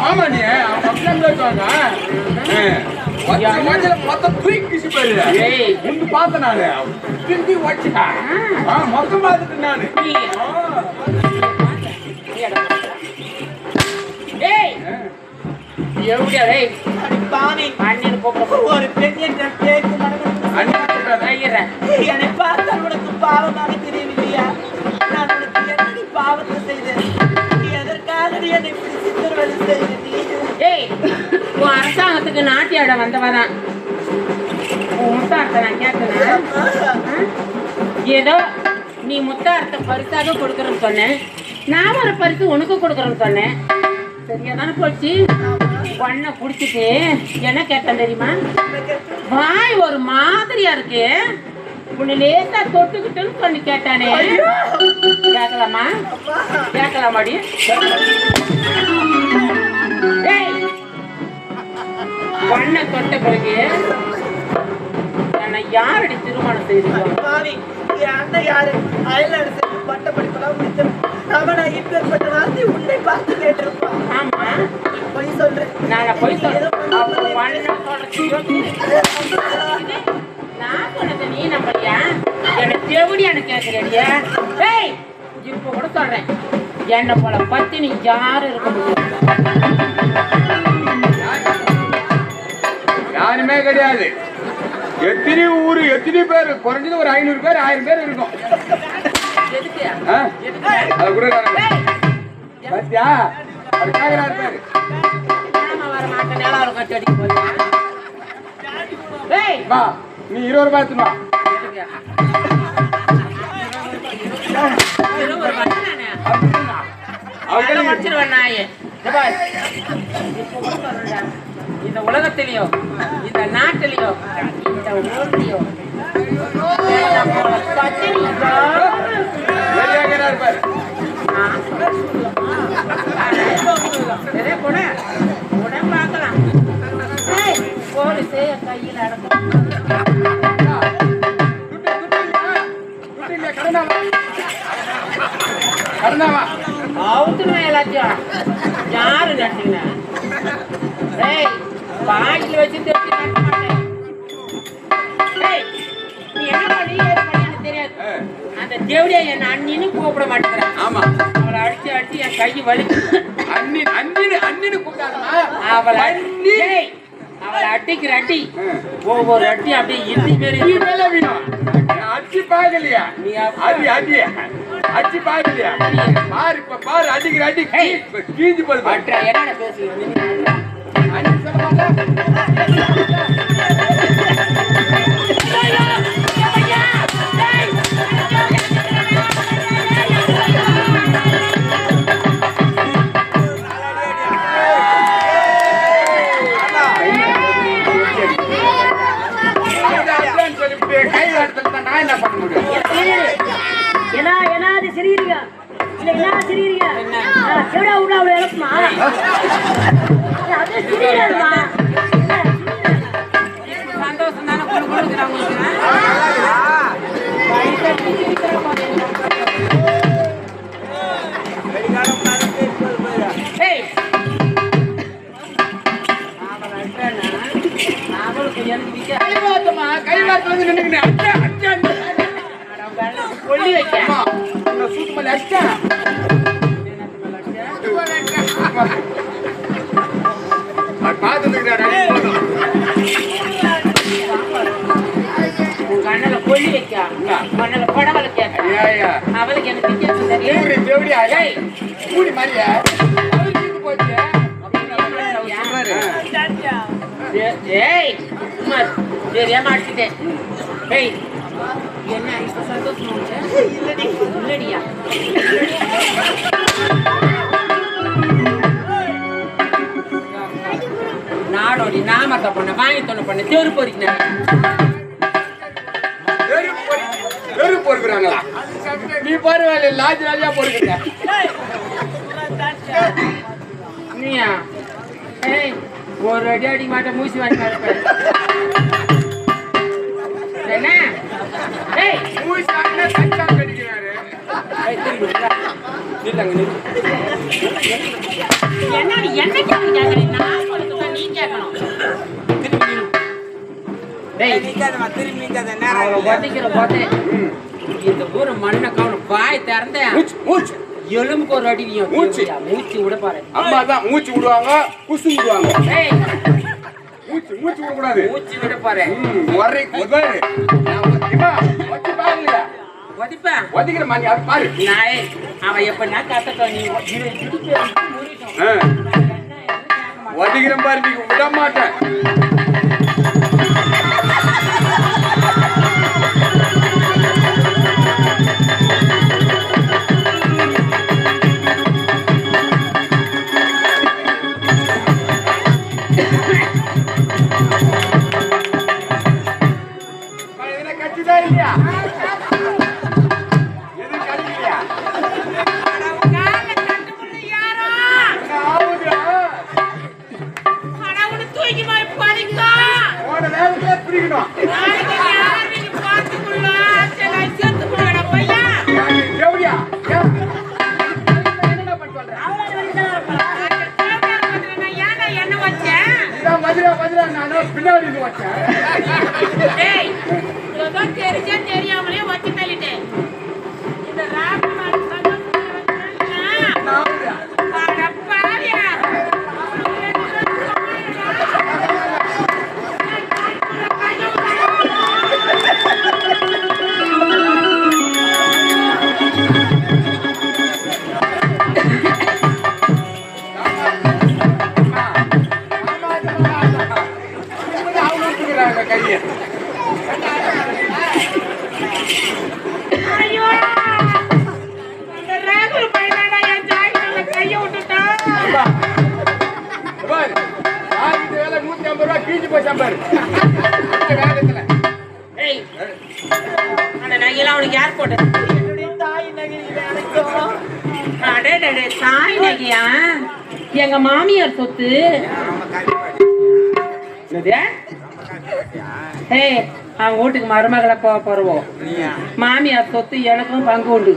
ஆமா நீ பக்கம் இருக்காங்க மொத்தம் தூக்கி போயிரு முன்பு பார்த்தேன் நானு திருப்பி வச்சுட்டா மொத்தம் பார்த்துட்டு நானு எவ்வளோ அண்ணன் ஒரு பெரிய என்னை பார்த்தா உனக்கு பாவமாக தெரியவில்லையா? நான் உனக்கு என்னடி பாவத்தை செய்தேன்? எதற்காக என்னை சித்திரவதை செய்தேன்? உன் அரசாங்கத்துக்கு நாட்டியாட வந்தவதான் உன் முத்தாரத்தை நான் கேட்கிறேன். ஏதோ நீ முத்தாரத்தை பரிசாக கொடுக்குறேன்னு சொன்னேன், நான் ஒரு பரிசு உனக்கு கொடுக்குறேன்னு சொன்னேன். சரியாதானே போச்சு. ஒன்ன குடிச்சிட்டு என்ன கேட்டேன் தெரியுமா? வாய் ஒரு மாதிரியா இருக்கு, உன்னை லேசா தொட்டுக்கிட்டுன்னு சொல்லி கேட்டானே. கேட்கலாமா? கேட்கலாமாடி? ஒன்ன தொட்ட பிறகு என்னை யாரடி திருமணம் செய்திருக்கோம்? ஆமா பொய் சொல்றேன். நான் பொய் சொல்றேன். நான் சொன்னது நீ நம்பலையா? எனக்கு தேவடியானு கேட்கிறேடியா? இப்ப கூட சொல்றேன், என்ன போல பத்தி நீ யாரும் இருக்க முடியும்? யாருமே கிடையாது. எத்தனை ஊரு எத்தனை பேர், குறைஞ்சது ஒரு 500 பேர் 1000 பேர் இருக்கும். அது கூட பத்தியா அது கேக்குறாரு பேரு வர மாட்டேன். நேரம் கட்டி போய் நீ 20 ரூபாய் எடுத்துமா? இந்த உலகத்திலேயோ இந்த நாட்டிலேயோ இந்த ஊர்லயோ பார்க்கலாம். போலீஸே கையில் அடக்கும். அவுத்துருவேன் எல்லாத்தையும். யாரு நட்டீங்க? பாட்டில் வச்சு தெரிஞ்சு நட்ட மாட்டேன். நீ என்ன பண்ணி ஏது பண்ணி தெரியாது. அந்த தேவடியா என்ன அண்ணின்னு கூப்பிட மாட்டேங்கிறேன். ஆமா, அவளை அடிச்சு அடிச்சு என் கை வலிக்கு. அண்ணின்னு கூப்பிட்டாங்க. அவளை அடிக்கிற அடி ஒவ்வொரு அடி அப்படியே இந்தி மாரி அடிச்சு பாக்கலையா? நீ அடி அடிச்சு பாக்கலையா? பாரு இப்ப பாரு அடிக்கிற அடி கீஞ்சு போது. என்ன பேசுகிறேன்? நான் என்ன பண்ண முடியும்? என்ன சிரிக்கிறீங்க? இல்ல என்ன சிரிக்கிறீங்க? செவடா உள்ள அவளை இழப்புமா? அது சிரிக்கிறமா? சந்தோஷம் தானே கொடுக்குறாங்க. கொல்லி வைக்க சூப்பர் அடிச்சா கண்ணல கொல்லி வைக்க கண்ணல படவல கேட்க அவளுக்கு எனக்கு வித்தியாசம் தெரியும். கூடி மாதிரியா சரியா மாட்டிட்டேன். என்ன இப்ப சந்தோஷம் இல்லடியா? நாடோடி நாமத்தை பண்ண வாங்கி தொண்ணு பண்ண தெரு பொறிக்கினாங்க. பொறுக்கிறாங்களா? நீ பரவாயில்ல, லாஜ் ராஜா பொறுக்குங்க. நீயா ஒரு அடி அடி மாட்ட மூசி வாங்கி என்ன என்ன நீ என்ன கேள்வி கேட்கறீங்க? நான் சொல்லுங்க நீ கேட்கணும். டேய் வதிக்கிற போதே இந்த ஊர் மண்ணை கவனம் பாய் திறந்தேன் மூச்சு எலும்புக்கு ஒரு அடி மூச்சு விட பாரு. அம்மா தான் மூச்சு விடுவாங்க குசு விடுவாங்க. டேய் மூச்சு விடக்கூடாது. மூச்சு விட பாரு. ஒரே உதவாரு. வச்சு பாருங்க. வதிப்பேன் வதிக்கிற மாதிரி அது பாரு. நாயே அவன் எப்படின்னா கத்தட்டும் நீ வதிக்கிற பாரு நீ விட மாட்டேன். கட்சிதான் இல்லையா பின்னாடி தெரியாமலே வச்சு தள்ளிட்டேன். இந்த கையை வேலை 150 ரூபாய் கீழ்ச்சி போய் சாம்பாரு வேகத்துல. அந்த நகையெல்லாம் அவனுக்கு யார் போட்டது? தாய் நகையா? எங்க மாமியார் சொத்து. அவன் வீட்டுக்கு மருமகளை போறவோம். மாமியார் சொத்து எனக்கும் பங்கு உண்டு.